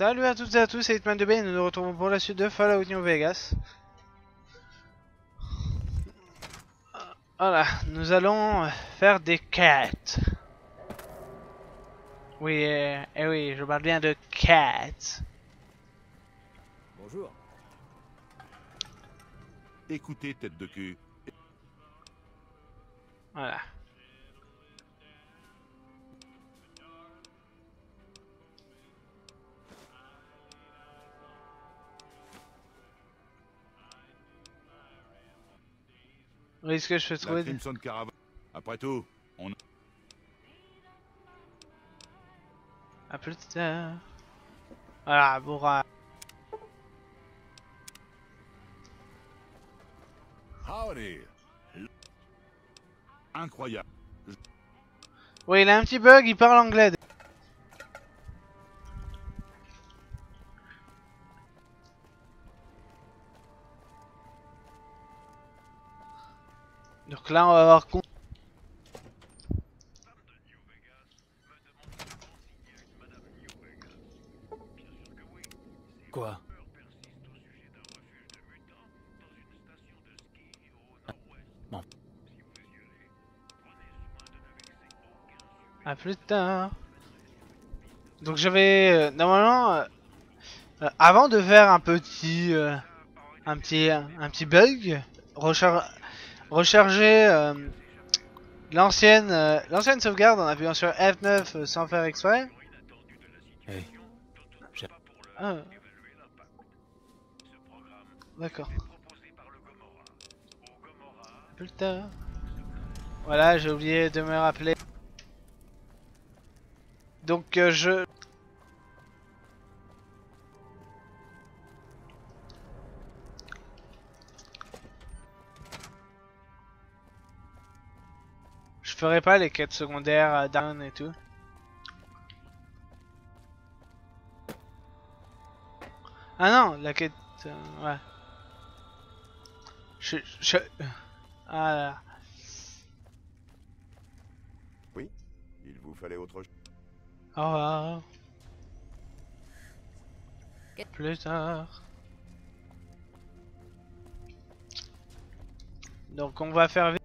Salut à toutes et à tous, c'est Hitman2B et nous nous retrouvons pour la suite de Fallout New Vegas. Voilà, nous allons faire des quêtes. Oui, oui, je parle bien de quêtes. Bonjour. Écoutez, tête de cul. Voilà. Oui, est-ce que je peux La trouver... Crimson Caravan. Après tout, on... À plus tard. Voilà, pour... Howdy. Incroyable. Oui, il a un petit bug, il parle anglais. Donc là, on va voir... Quoi? Bon. À plus tard. Donc je vais... normalement... avant de faire un petit... un petit bug... recharger... l'ancienne sauvegarde en appuyant sur F9 sans faire exprès. Hey. Ah. D'accord. Plus tard. Voilà, j'ai oublié de me rappeler. Donc je ferai pas les quêtes secondaires down et tout. Ah non, la quête... ouais. Ah là. Oui, il vous fallait autre chose. Au revoir. Plus tard. Donc on va faire vite.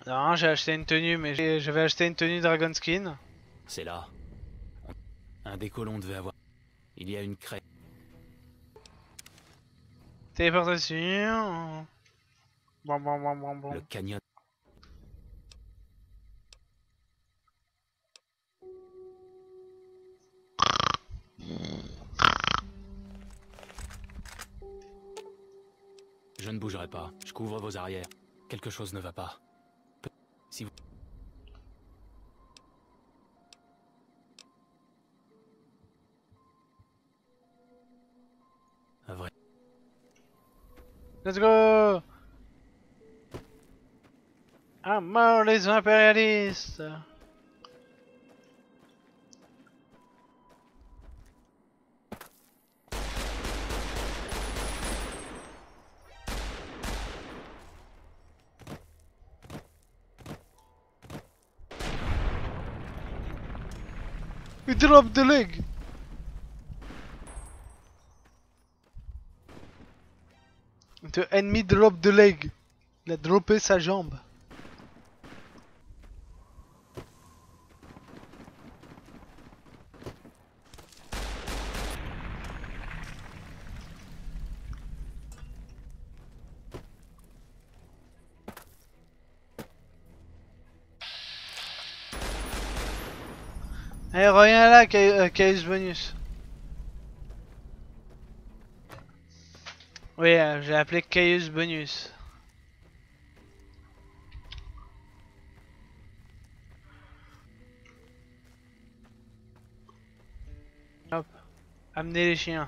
Non, j'ai acheté une tenue, mais j'avais acheté une tenue Dragon Skin. C'est là. Un des colons devait avoir. Il y a une craie. Téléportation. Bon. Le canyon. Je ne bougerai pas. Je couvre vos arrières. Quelque chose ne va pas. Si vous... Un vrai. Let's go. À mort les impérialistes. He dropped the leg. The enemy dropped the leg. Il a droppé sa jambe. Eh, reviens là, Caius Bonus. Oui, j'ai appelé Caius Bonus. Hop, amenez les chiens.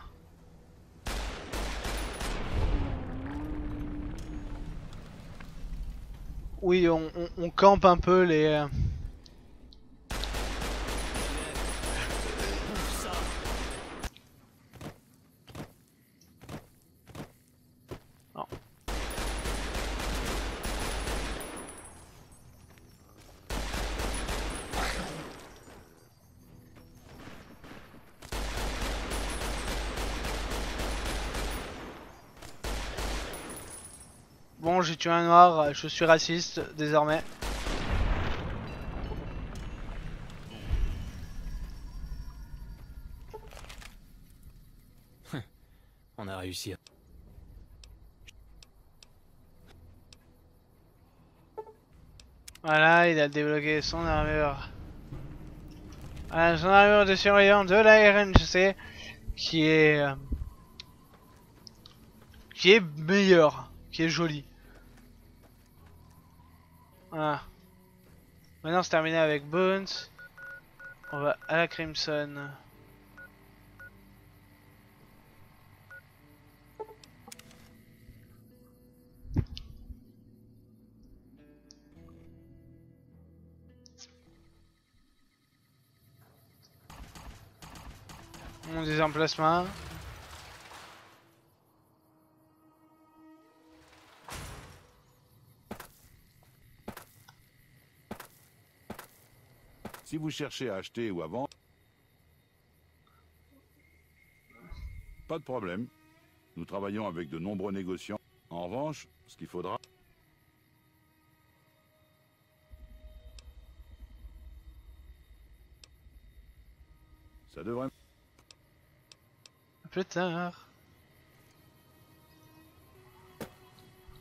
oui, on campe un peu les... Non. Bon, j'ai tué un noir, je suis raciste désormais. On a réussi. Voilà, il a débloqué son armure. Voilà, son armure de surveillant de la RNGC qui est meilleure, qui est jolie. Voilà. Maintenant c'est terminé avec Bones. On va à la Crimson. Mon désemplacement. Si vous cherchez à acheter ou à vendre, pas de problème. Nous travaillons avec de nombreux négociants. En revanche, ce qu'il faudra... Ça devrait... Plus tard.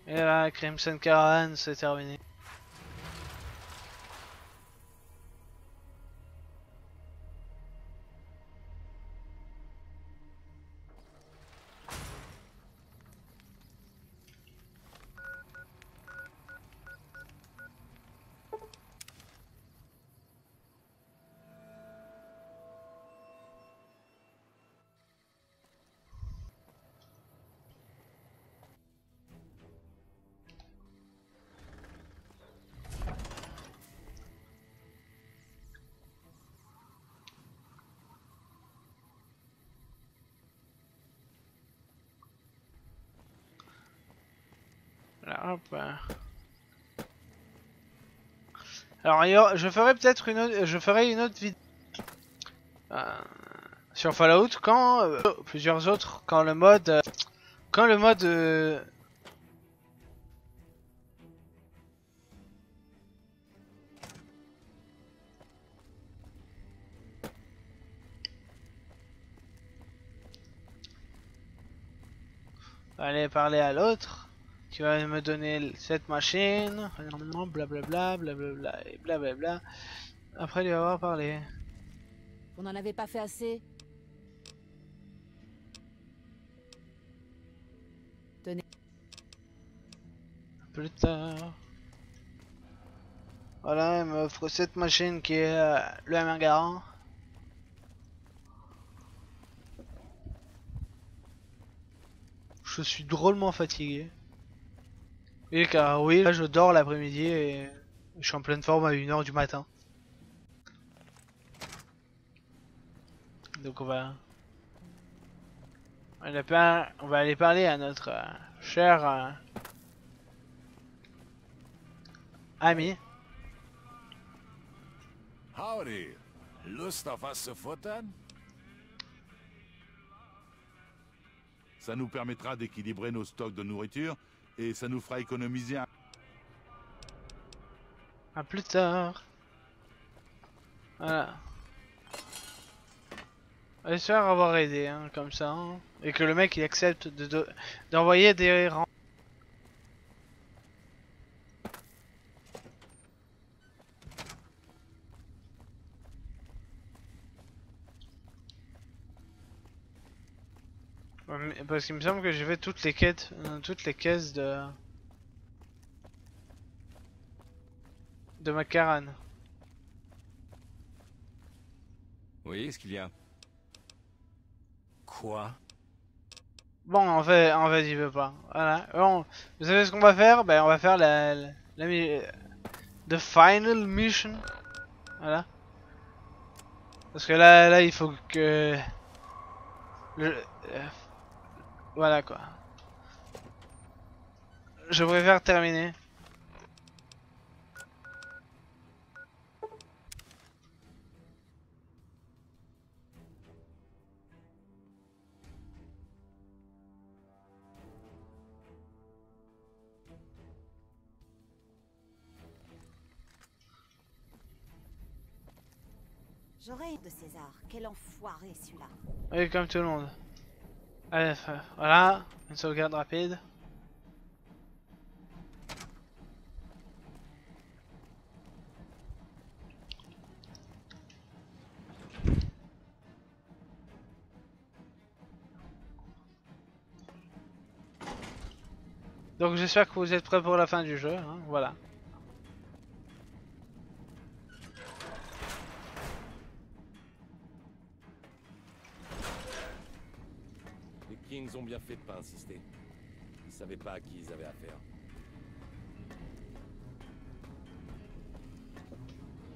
Et là, Crimson Caravan, c'est terminé. Là, hop. Alors, je ferai peut-être une autre vidéo sur Fallout quand plusieurs autres, quand le mode, aller parler à l'autre qui va me donner cette machine, blablabla, blablabla et blablabla. Après lui avoir parlé. On n'en avait pas fait assez. Tenez. Plus tard. Voilà, il m'offre cette machine qui est le M1 garant. Je suis drôlement fatigué. Et car oui, là je dors l'après-midi et je suis en pleine forme à 1h du matin. Donc on va aller parler à notre cher ami. Howdy! Lust auf was zu futtern? Ça nous permettra d'équilibrer nos stocks de nourriture et ça nous fera économiser un... À plus tard. Voilà. J'espère avoir aidé, hein, comme ça. Hein. Et que le mec il accepte d'envoyer des rangs. Parce qu'il me semble que j'ai fait toutes les quêtes, toutes les caisses de Macaran. Oui, est-ce qu'il y a... Quoi? Bon, en fait, il veut pas. Voilà. Bon, vous savez ce qu'on va faire? Ben, on va faire The final mission. Voilà. Parce que là il faut que... voilà quoi. Je préfère terminer. J'aurais de César. Quel enfoiré celui-là. Oui, comme tout le monde. Allez, voilà, une sauvegarde rapide. Donc j'espère que vous êtes prêts pour la fin du jeu, hein, voilà. Les Kings ont bien fait de pas insister. Ils savaient pas à qui ils avaient affaire.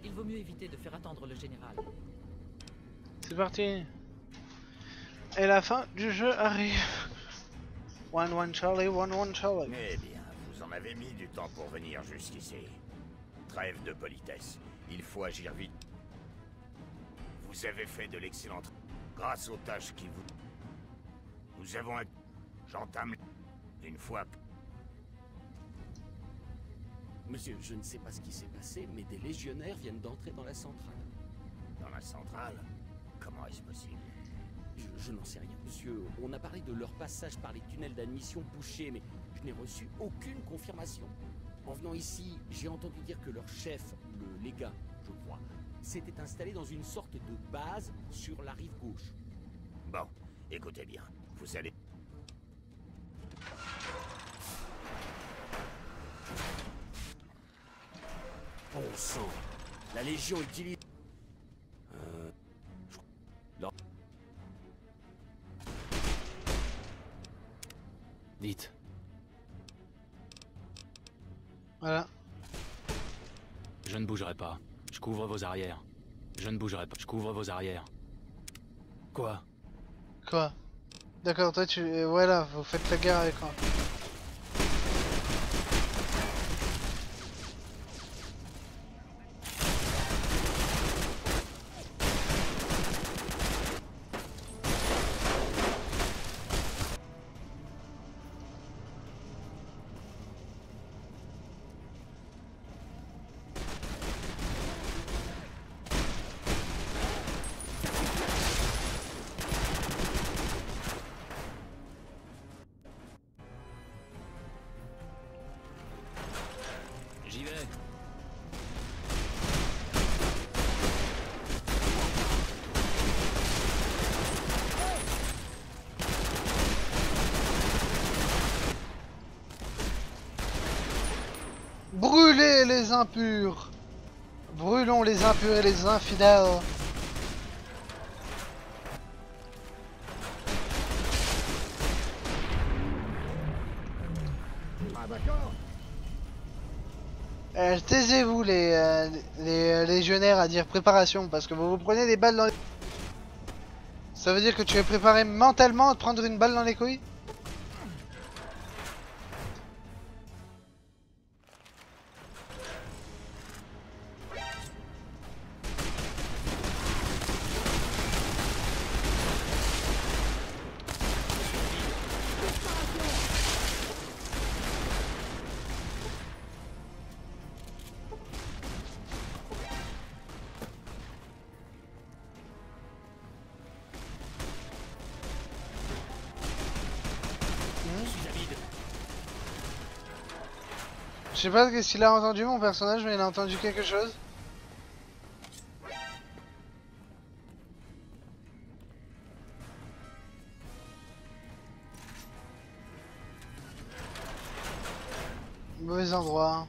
Il vaut mieux éviter de faire attendre le général. C'est parti. Et la fin du jeu arrive. 1-1 Charlie, 1-1 Charlie. Eh bien, vous en avez mis du temps pour venir jusqu'ici. Trêve de politesse. Il faut agir vite. Vous avez fait de l'excellente... Grâce aux tâches qui vous... Nous avons... J'entame... Une fois... Monsieur, je ne sais pas ce qui s'est passé, mais des légionnaires viennent d'entrer dans la centrale. Dans la centrale? Comment est-ce possible? Je n'en sais rien, monsieur. On a parlé de leur passage par les tunnels d'admission bouchés, mais je n'ai reçu aucune confirmation. En venant ici, j'ai entendu dire que leur chef, le légat, je crois, s'était installé dans une sorte de base sur la rive gauche. Bon, écoutez bien. Vous allez... Bon sang, la Légion utilise... Dites. Voilà. Je ne bougerai pas. Je couvre vos arrières. Je ne bougerai pas. Je couvre vos arrières. Quoi? Quoi? D'accord, toi tu... voilà, vous faites la guerre avec moi. J'y vais. Brûlez les impurs! Brûlons les impurs et les infidèles! Taisez-vous les légionnaires à dire préparation parce que vous vous prenez des balles dans les... Ça veut dire que tu es préparé mentalement à te prendre une balle dans les couilles? Je sais pas ce qu'il a entendu mon personnage, mais il a entendu quelque chose. Mauvais endroit.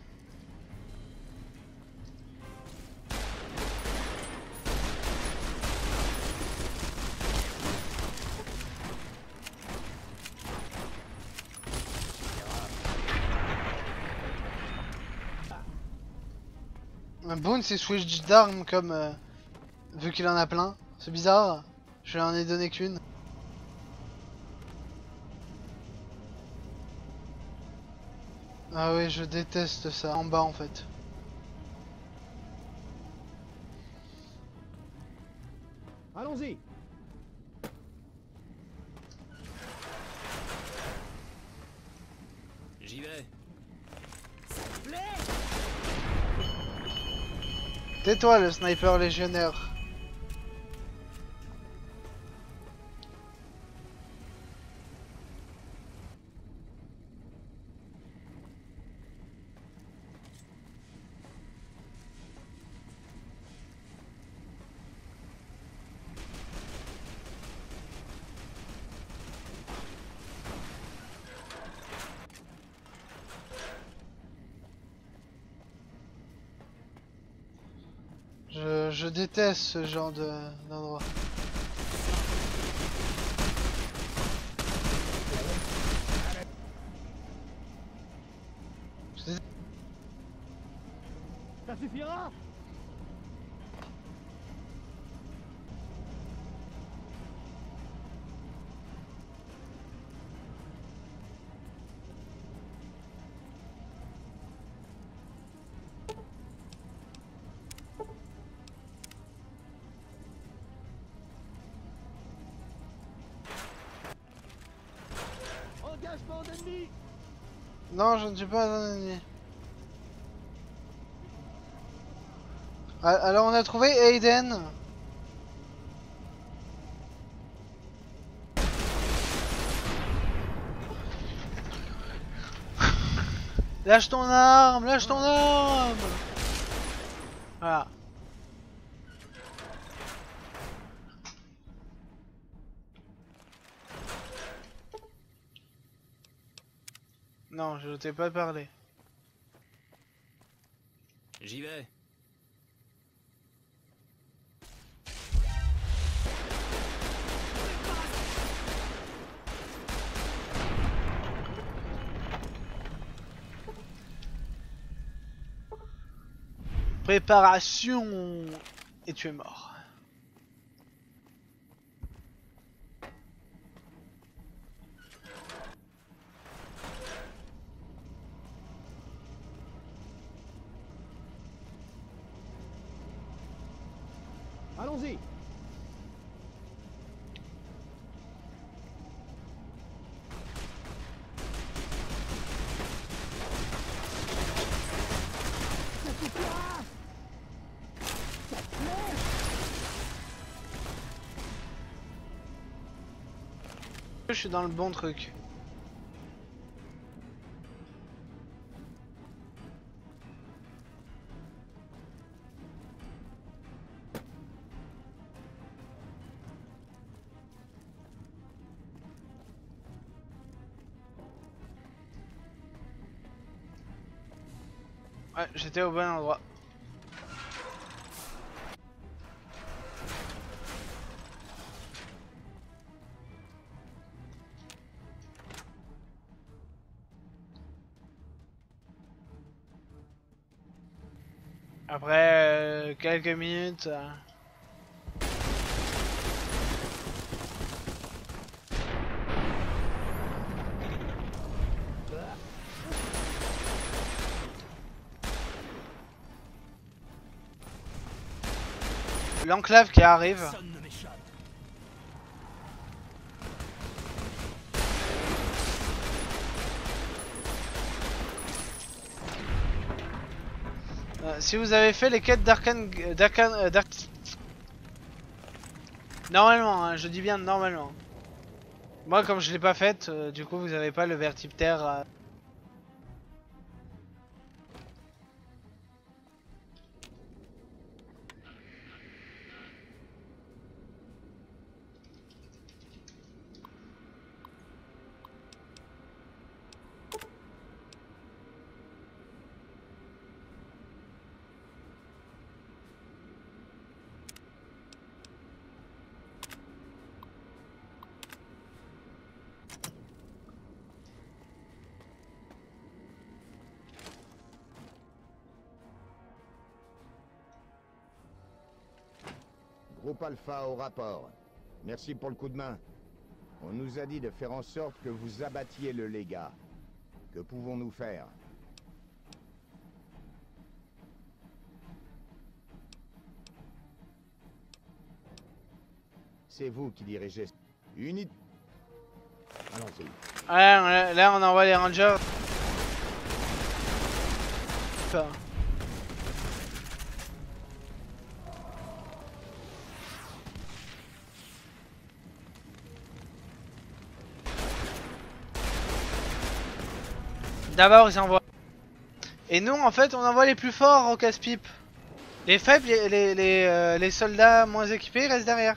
Boone c'est switch d'armes comme... vu qu'il en a plein. C'est bizarre. Je lui en ai donné qu'une. Ah oui, je déteste ça. En bas en fait. Allons-y. J'y vais. Tais-toi le sniper légionnaire. Je déteste ce genre d'endroit. Ça suffira. Engagement d'ennemi. Non, je ne suis pas un ennemi. Alors on a trouvé Aiden. Lâche ton arme, lâche ton arme. Voilà. Non, je t'ai pas parlé. J'y vais. Préparation. Et tu es mort. Allons-y. Je suis dans le bon truc. Ouais, j'étais au bon endroit. Après quelques minutes... L'enclave qui arrive. Si vous avez fait les quêtes normalement, hein, je dis bien normalement. Moi, comme je l'ai pas faite, du coup, vous avez pas le vertiptère. Groupe Alpha au rapport. Merci pour le coup de main. On nous a dit de faire en sorte que vous abattiez le légat. Que pouvons-nous faire? C'est vous qui dirigez. Unité. Allons-y. Ouais, là on envoie les rangers. Enfin. D'abord ils envoient. Et nous en fait on envoie les plus forts au casse-pipe. Les faibles, les soldats moins équipés restent derrière.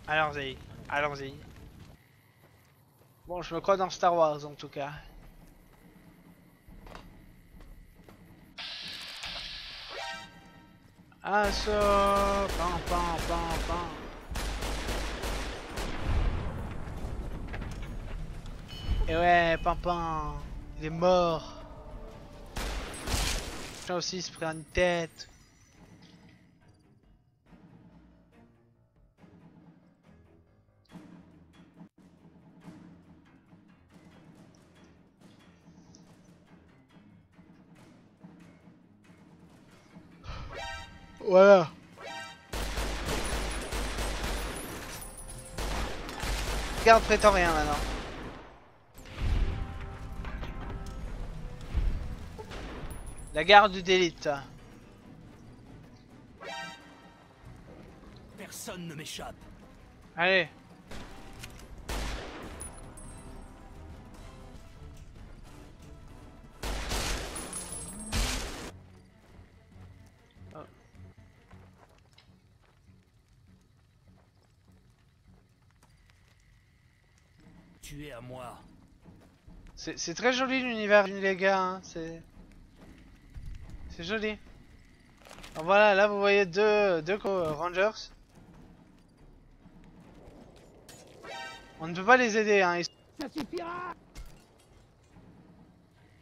Allons-y, allons-y. Bon, je me crois dans Star Wars en tout cas. Assaut, pam pam pam pam. Et ouais, pam pam, il est mort. Là aussi, il se prend une tête. Voilà. Garde prétorien maintenant. La garde du d'élite. Personne ne m'échappe. Allez. Tu es à moi. C'est très joli l'univers les gars, hein. C'est joli. Alors voilà, là vous voyez deux rangers. On ne peut pas les aider, hein. Ils Ça suffira!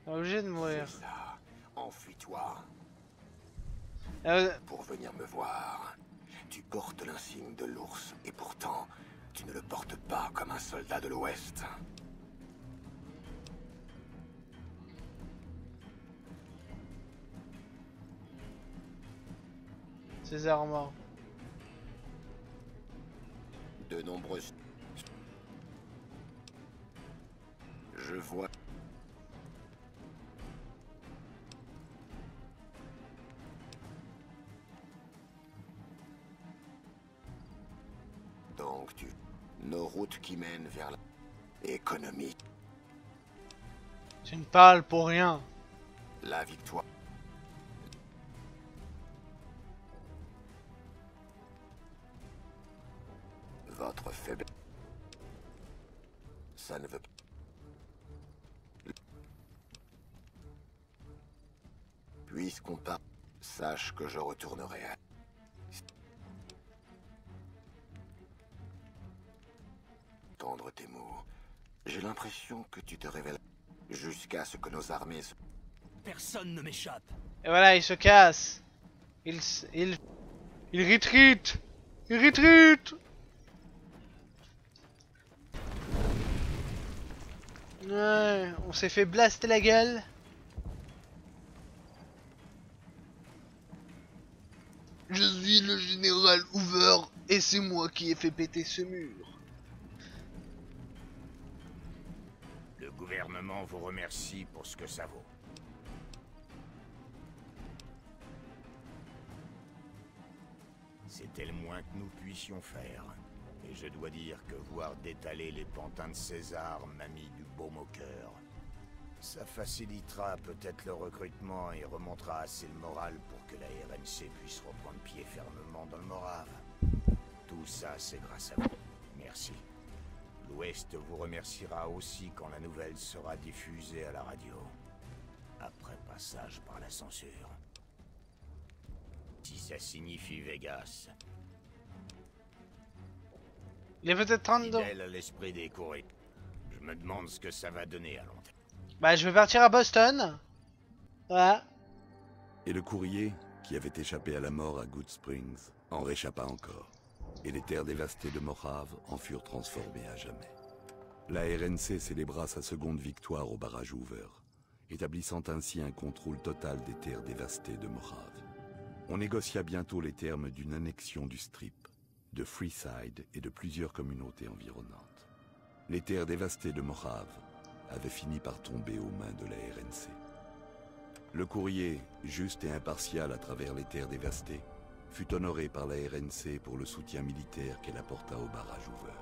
sont obligés de mourir. C'est ça. Enfuis-toi. Euh, Pour venir me voir. Tu portes l'insigne de l'ours, et pourtant, tu ne le portes pas comme un soldat de l'Ouest. César mort. De nombreuses... Je vois... Donc tu... Nos routes qui mènent vers l'économie, Tu ne parles pour rien. la victoire. Votre faiblesse. Ça ne veut pas. Puisqu'on part, sache que je retournerai à... Tendre tes mots. J'ai l'impression que tu te révèles jusqu'à ce que nos armées se... Personne ne m'échappe. Et voilà, il se casse. Il retreat. Il retreat. Ouais, on s'est fait blaster la gueule. Je suis le général Hoover et c'est moi qui ai fait péter ce mur. Le gouvernement vous remercie pour ce que ça vaut. C'était le moins que nous puissions faire. Et je dois dire que voir détaler les pantins de César m'a mis du baume au cœur. Ça facilitera peut-être le recrutement et remontera assez le moral pour que la RNC puisse reprendre pied fermement dans le Morave. Tout ça, c'est grâce à vous. Merci. L'Ouest vous remerciera aussi quand la nouvelle sera diffusée à la radio. Après passage par la censure. ça signifie Vegas. Il est peut-être 32. Fidèle à l'esprit des courriers. Je me demande ce que ça va donner à long terme. Bah, je vais partir à Boston. Ouais. Et le courrier, qui avait échappé à la mort à Good Springs, en réchappa encore. Et les terres dévastées de Mojave en furent transformées à jamais. La RNC célébra sa seconde victoire au barrage Hoover, établissant ainsi un contrôle total des terres dévastées de Mojave. On négocia bientôt les termes d'une annexion du Strip, de Freeside et de plusieurs communautés environnantes. Les terres dévastées de Mojave avaient fini par tomber aux mains de la RNC. Le courrier, juste et impartial à travers les terres dévastées, fut honoré par la RNC pour le soutien militaire qu'elle apporta au barrage Hoover.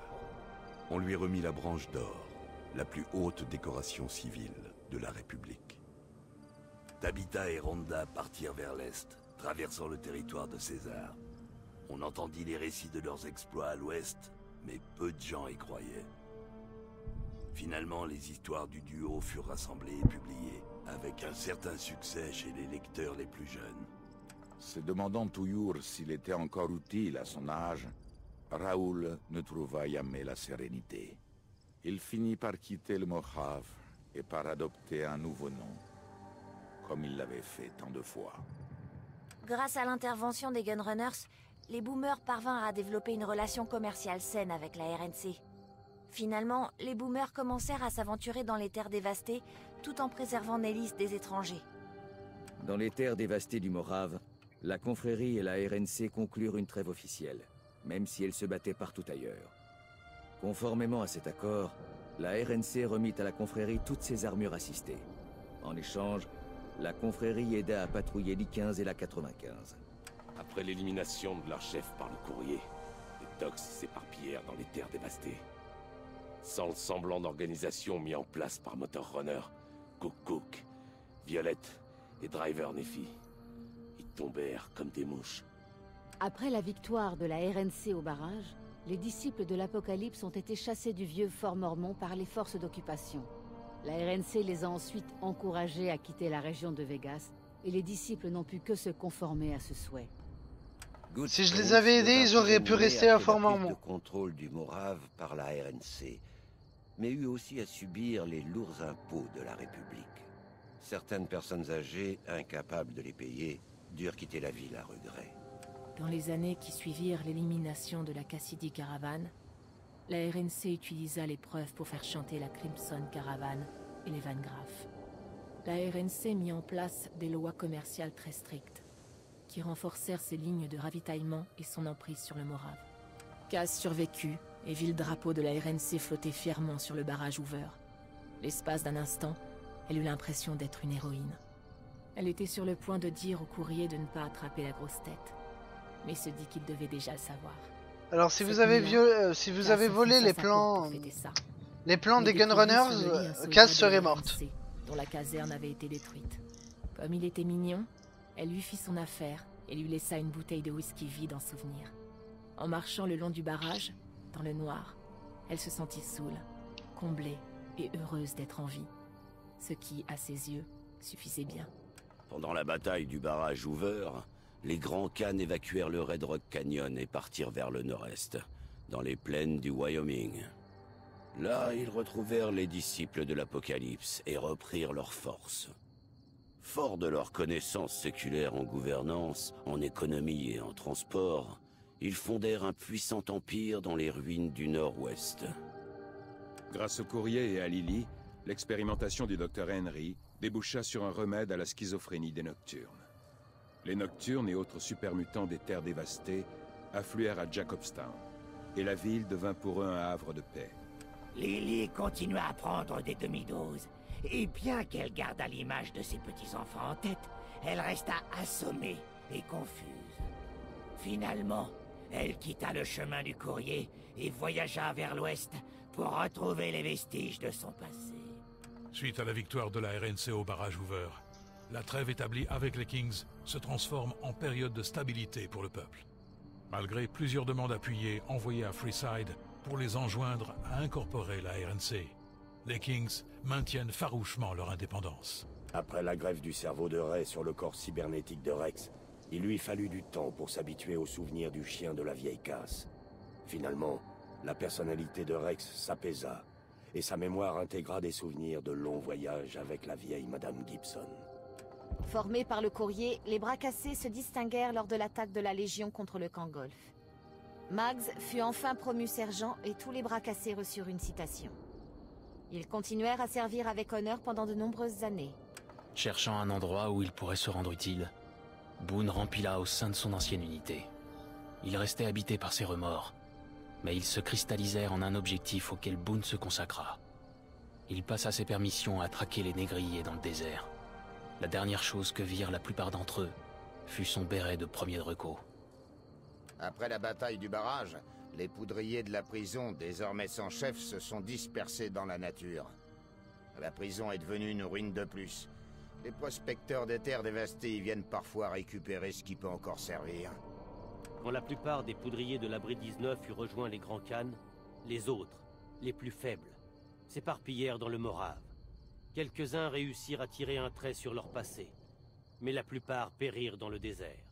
On lui remit la branche d'or, la plus haute décoration civile de la République. Tabitha et Rhonda partirent vers l'est, traversant le territoire de César. On entendit les récits de leurs exploits à l'ouest, mais peu de gens y croyaient. Finalement, les histoires du duo furent rassemblées et publiées, avec un certain succès chez les lecteurs les plus jeunes. Se demandant toujours s'il était encore utile à son âge, Raoul ne trouva jamais la sérénité. Il finit par quitter le Mojave et par adopter un nouveau nom, comme il l'avait fait tant de fois. Grâce à l'intervention des Gunrunners, les Boomers parvinrent à développer une relation commerciale saine avec la RNC. Finalement, les Boomers commencèrent à s'aventurer dans les terres dévastées, tout en préservant Nellis des étrangers. Dans les terres dévastées du Mojave, la confrérie et la RNC conclurent une trêve officielle, même si elles se battaient partout ailleurs. Conformément à cet accord, la RNC remit à la confrérie toutes ses armures assistées. En échange, la confrérie aida à patrouiller l'I-15 et la 95. Après l'élimination de leur chef par le courrier, les Dogs s'éparpillèrent dans les terres dévastées. Sans le semblant d'organisation mis en place par Motor Runner, Cook, Violette et Driver Nephi, ils tombèrent comme des mouches. Après la victoire de la RNC au barrage, les disciples de l'Apocalypse ont été chassés du vieux Fort Mormon par les forces d'occupation. La RNC les a ensuite encouragés à quitter la région de Vegas, et les disciples n'ont pu que se conformer à ce souhait. Si je les avais aidés, ils auraient pu rester à Fort Mormon. Le contrôle du Mojave par la RNC, mais eut aussi à subir les lourds impôts de la République. Certaines personnes âgées, incapables de les payer, durent quitter la ville à regret. Dans les années qui suivirent l'élimination de la Cassidy Caravan, la RNC utilisa les preuves pour faire chanter la Crimson Caravan et les Van Graff. La RNC mit en place des lois commerciales très strictes, qui renforcèrent ses lignes de ravitaillement et son emprise sur le Mojave. Cass survécut et vit le drapeau de la RNC flotter fièrement sur le barrage Hoover. L'espace d'un instant, elle eut l'impression d'être une héroïne. Elle était sur le point de dire au courrier de ne pas attraper la grosse tête, mais se dit qu'il devait déjà le savoir. Alors si vous avez volé les plans des Gunrunners, Cass serait morte. Dont la caserne avait été détruite. Comme il était mignon, elle lui fit son affaire et lui laissa une bouteille de whisky vide en souvenir. En marchant le long du barrage, dans le noir, elle se sentit saoule, comblée et heureuse d'être en vie. Ce qui, à ses yeux, suffisait bien. Pendant la bataille du barrage Hoover, les Grands Khan évacuèrent le Red Rock Canyon et partirent vers le nord-est, dans les plaines du Wyoming. Là, ils retrouvèrent les disciples de l'Apocalypse et reprirent leurs forces. Forts de leurs connaissances séculaires en gouvernance, en économie et en transport, ils fondèrent un puissant empire dans les ruines du nord-ouest. Grâce au courrier et à Lily, l'expérimentation du Dr Henry déboucha sur un remède à la schizophrénie des Nocturnes. Les Nocturnes et autres supermutants des terres dévastées affluèrent à Jacobstown, et la ville devint pour eux un havre de paix. Lily continua à prendre des demi-doses, et bien qu'elle gardât l'image de ses petits-enfants en tête, elle resta assommée et confuse. Finalement, elle quitta le chemin du courrier et voyagea vers l'ouest pour retrouver les vestiges de son passé. Suite à la victoire de la RNC au barrage Hoover, la trêve établie avec les Kings se transforme en période de stabilité pour le peuple. Malgré plusieurs demandes appuyées envoyées à Freeside pour les enjoindre à incorporer la RNC, les Kings maintiennent farouchement leur indépendance. Après la greffe du cerveau de Ray sur le corps cybernétique de Rex, Il lui fallut du temps pour s'habituer au souvenir du chien de la vieille casse. Finalement, la personnalité de Rex s'apaisa, et sa mémoire intégra des souvenirs de longs voyages avec la vieille Madame Gibson. Formés par le courrier, les bras cassés se distinguèrent lors de l'attaque de la Légion contre le camp Golf. Mags fut enfin promu sergent et tous les bras cassés reçurent une citation. Ils continuèrent à servir avec honneur pendant de nombreuses années. Cherchant un endroit où il pourrait se rendre utile, Boone rempila au sein de son ancienne unité. Il restait habité par ses remords, mais ils se cristallisèrent en un objectif auquel Boone se consacra. Il passa ses permissions à traquer les négriers dans le désert. La dernière chose que virent la plupart d'entre eux fut son béret de premier de reco. Après la bataille du barrage, les poudriers de la prison, désormais sans chef, se sont dispersés dans la nature. La prison est devenue une ruine de plus. Les prospecteurs des terres dévastées y viennent parfois récupérer ce qui peut encore servir. Quand la plupart des poudriers de l'abri 19 eurent rejoint les Grands Khan, les autres, les plus faibles, s'éparpillèrent dans le Morave. Quelques-uns réussirent à tirer un trait sur leur passé, mais la plupart périrent dans le désert.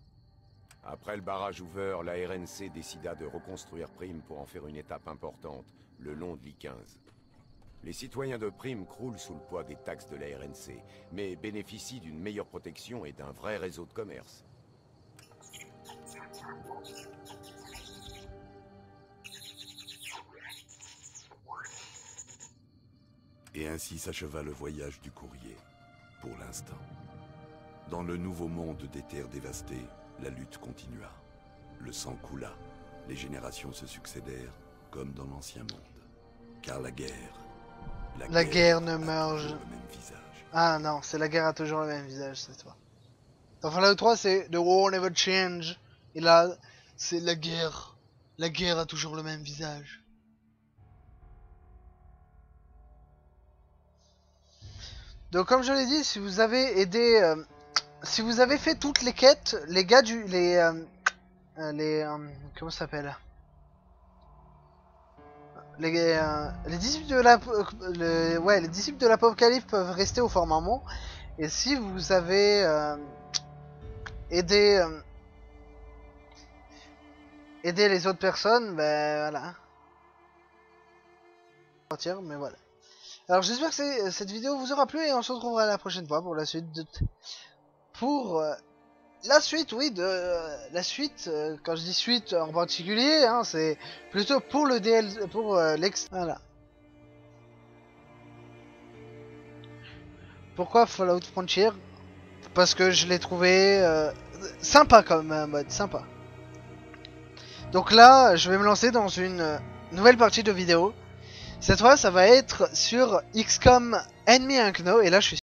Après le barrage ouvert, la RNC décida de reconstruire Prime pour en faire une étape importante, le long de l'I-15. Les citoyens de Prime croulent sous le poids des taxes de la RNC, mais bénéficient d'une meilleure protection et d'un vrai réseau de commerce. Et ainsi s'acheva le voyage du courrier, pour l'instant. Dans le nouveau monde des terres dévastées, la lutte continua. Le sang coula, les générations se succédèrent, comme dans l'ancien monde. Car la guerre ne meurt jamais. Ah non, c'est la guerre a toujours le même visage, c'est toi. Dans Fallout 3, c'est The War Never Change. Et là, c'est la guerre. La guerre a toujours le même visage. Donc comme je l'ai dit, si vous avez aidé... si vous avez fait toutes les quêtes, les gars du... comment ça s'appelle, les disciples de la... les disciples de l'Apocalypse peuvent rester au Fort Mormon. Et si vous avez aidé les autres personnes, ben voilà. Mais voilà. Alors j'espère que cette vidéo vous aura plu et on se retrouvera la prochaine fois pour la suite de... quand je dis suite en particulier, hein, c'est plutôt pour le DLC, pour voilà. Pourquoi Fallout Frontier? Parce que je l'ai trouvé sympa comme mode, sympa. Donc là, je vais me lancer dans une nouvelle partie de vidéo. Cette fois, ça va être sur XCOM Enemy Unknown et là je suis